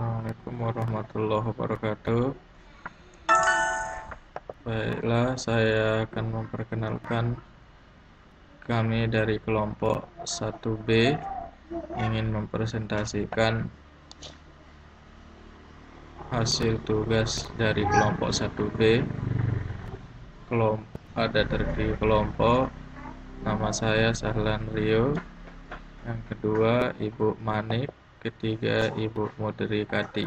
Assalamualaikum warahmatullahi wabarakatuh. Baiklah, saya akan memperkenalkan kami dari kelompok 1B ingin mempresentasikan hasil tugas dari kelompok 1B. Ada terdiri kelompok, nama saya Sahlan Rio, yang kedua Ibu Manik, ketiga Ibu Mudri Kati.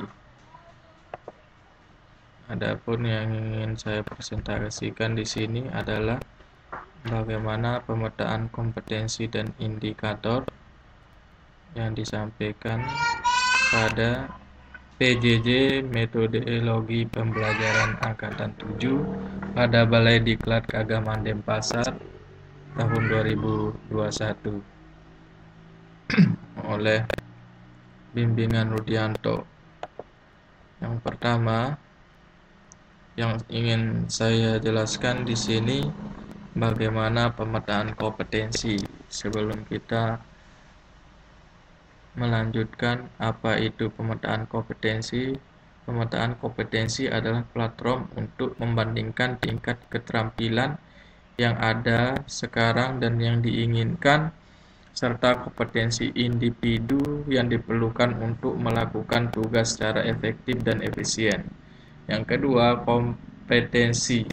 Adapun yang ingin saya presentasikan di sini adalah bagaimana pemetaan kompetensi dan indikator yang disampaikan pada PJJ Metodologi Pembelajaran Angkatan 7 pada Balai Diklat Keagamaan Denpasar tahun 2021 oleh bimbingan Rudianto. Yang pertama yang ingin saya jelaskan di sini bagaimana pemetaan kompetensi. Sebelum kita melanjutkan apa itu pemetaan kompetensi, pemetaan kompetensi adalah platform untuk membandingkan tingkat keterampilan yang ada sekarang dan yang diinginkan, serta kompetensi individu yang diperlukan untuk melakukan tugas secara efektif dan efisien. Yang kedua, kompetensi.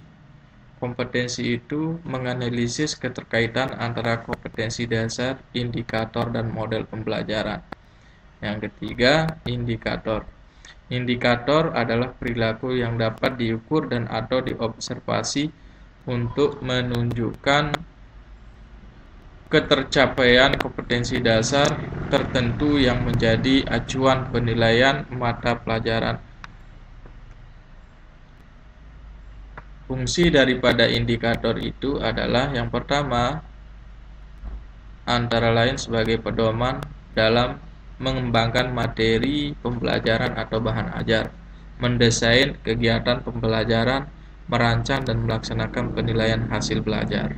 Kompetensi itu menganalisis keterkaitan antara kompetensi dasar, indikator, dan model pembelajaran. Yang ketiga, indikator. Indikator adalah perilaku yang dapat diukur dan atau diobservasi untuk menunjukkan ketercapaian kompetensi dasar tertentu yang menjadi acuan penilaian mata pelajaran. Fungsi daripada indikator itu adalah yang pertama, antara lain sebagai pedoman dalam mengembangkan materi pembelajaran atau bahan ajar, mendesain kegiatan pembelajaran, merancang dan melaksanakan penilaian hasil belajar.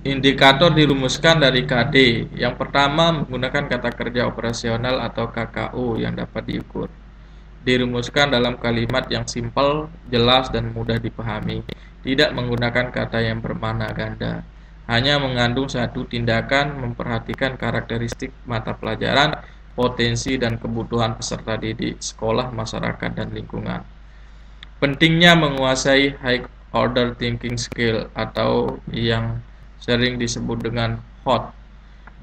Indikator dirumuskan dari KD. Yang pertama menggunakan kata kerja operasional atau KKO yang dapat diukur. Dirumuskan dalam kalimat yang simpel, jelas, dan mudah dipahami. Tidak menggunakan kata yang bermakna ganda. Hanya mengandung satu tindakan, memperhatikan karakteristik mata pelajaran, potensi dan kebutuhan peserta didik, sekolah, masyarakat, dan lingkungan. Pentingnya menguasai high order thinking skill atau yang sering disebut dengan HOT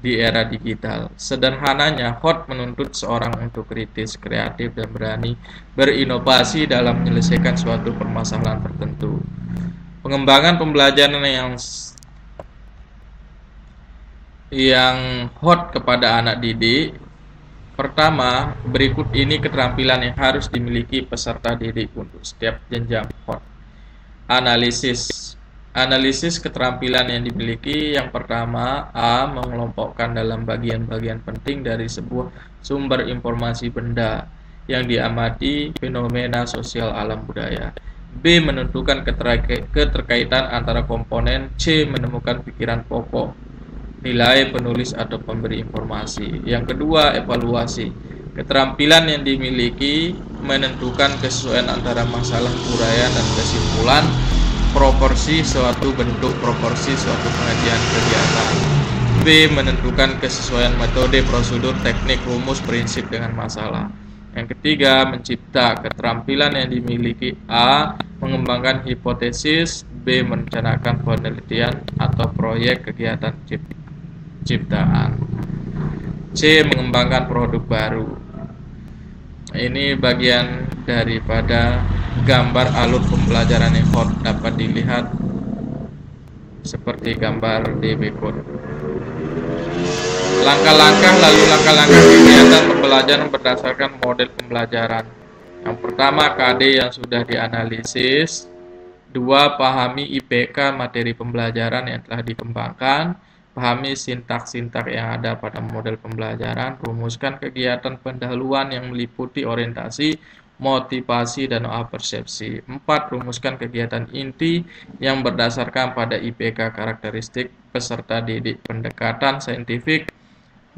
di era digital. Sederhananya, HOT menuntut seorang untuk kritis, kreatif, dan berani berinovasi dalam menyelesaikan suatu permasalahan tertentu. Pengembangan pembelajaran yang HOT kepada anak didik. Pertama, berikut ini keterampilan yang harus dimiliki peserta didik untuk setiap jenjang HOT. Analisis keterampilan yang dimiliki. Yang pertama, A. Mengelompokkan dalam bagian-bagian penting dari sebuah sumber informasi benda yang diamati fenomena sosial alam budaya. B. Menentukan keterkaitan antara komponen. C. Menemukan pikiran pokok, nilai penulis atau pemberi informasi. Yang kedua, evaluasi. Keterampilan yang dimiliki menentukan kesesuaian antara masalah uraian dan kesimpulan, proporsi suatu bentuk, proporsi suatu pengajian kegiatan. B. Menentukan kesesuaian metode, prosedur, teknik, rumus, prinsip dengan masalah. Yang ketiga, mencipta. Keterampilan yang dimiliki. A. Mengembangkan hipotesis. B. Merencanakan penelitian atau proyek kegiatan ciptaan. C. Mengembangkan produk baru. Ini bagian daripada gambar alur pembelajaran yang HOT, dapat dilihat seperti gambar di berikut. Langkah-langkah kegiatan pembelajaran berdasarkan model pembelajaran. Yang pertama, KD yang sudah dianalisis. 2. Pahami IPK materi pembelajaran yang telah dikembangkan. Pahami sintak-sintak yang ada pada model pembelajaran. Rumuskan kegiatan pendahuluan yang meliputi orientasi, motivasi, dan persepsi. 4. Rumuskan kegiatan inti yang berdasarkan pada IPK karakteristik peserta didik, pendekatan saintifik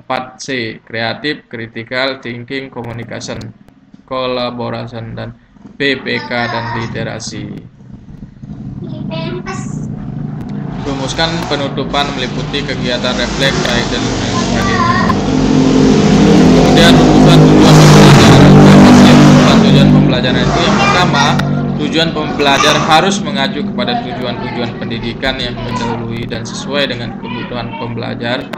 4C, Creative, Critical Thinking, Communication, Collaboration, dan PPK dan literasi. Rumuskan penutupan meliputi kegiatan refleks, baik dan sebagainya. Kemudian rumusan tujuan pembelajaran. Tujuan pembelajaran itu yang pertama, tujuan pembelajar harus mengacu kepada tujuan-tujuan pendidikan yang mendahului dan sesuai dengan kebutuhan pembelajar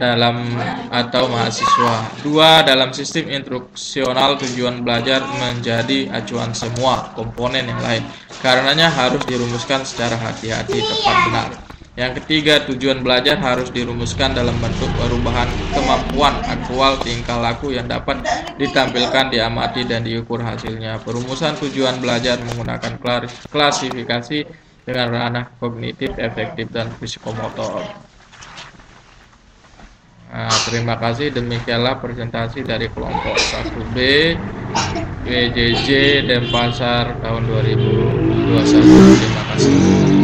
dalam atau mahasiswa. 2. Dalam sistem instruksional, tujuan belajar menjadi acuan semua komponen yang lain. Karenanya harus dirumuskan secara hati-hati, tepat, benar. Yang ketiga, tujuan belajar harus dirumuskan dalam bentuk perubahan kemampuan aktual tingkah laku yang dapat ditampilkan, diamati, dan diukur hasilnya. Perumusan tujuan belajar menggunakan klasifikasi dengan ranah kognitif, efektif, dan psikomotor. Nah, terima kasih. Demikianlah presentasi dari kelompok 1B PJJ Denpasar tahun 2021. Terima kasih.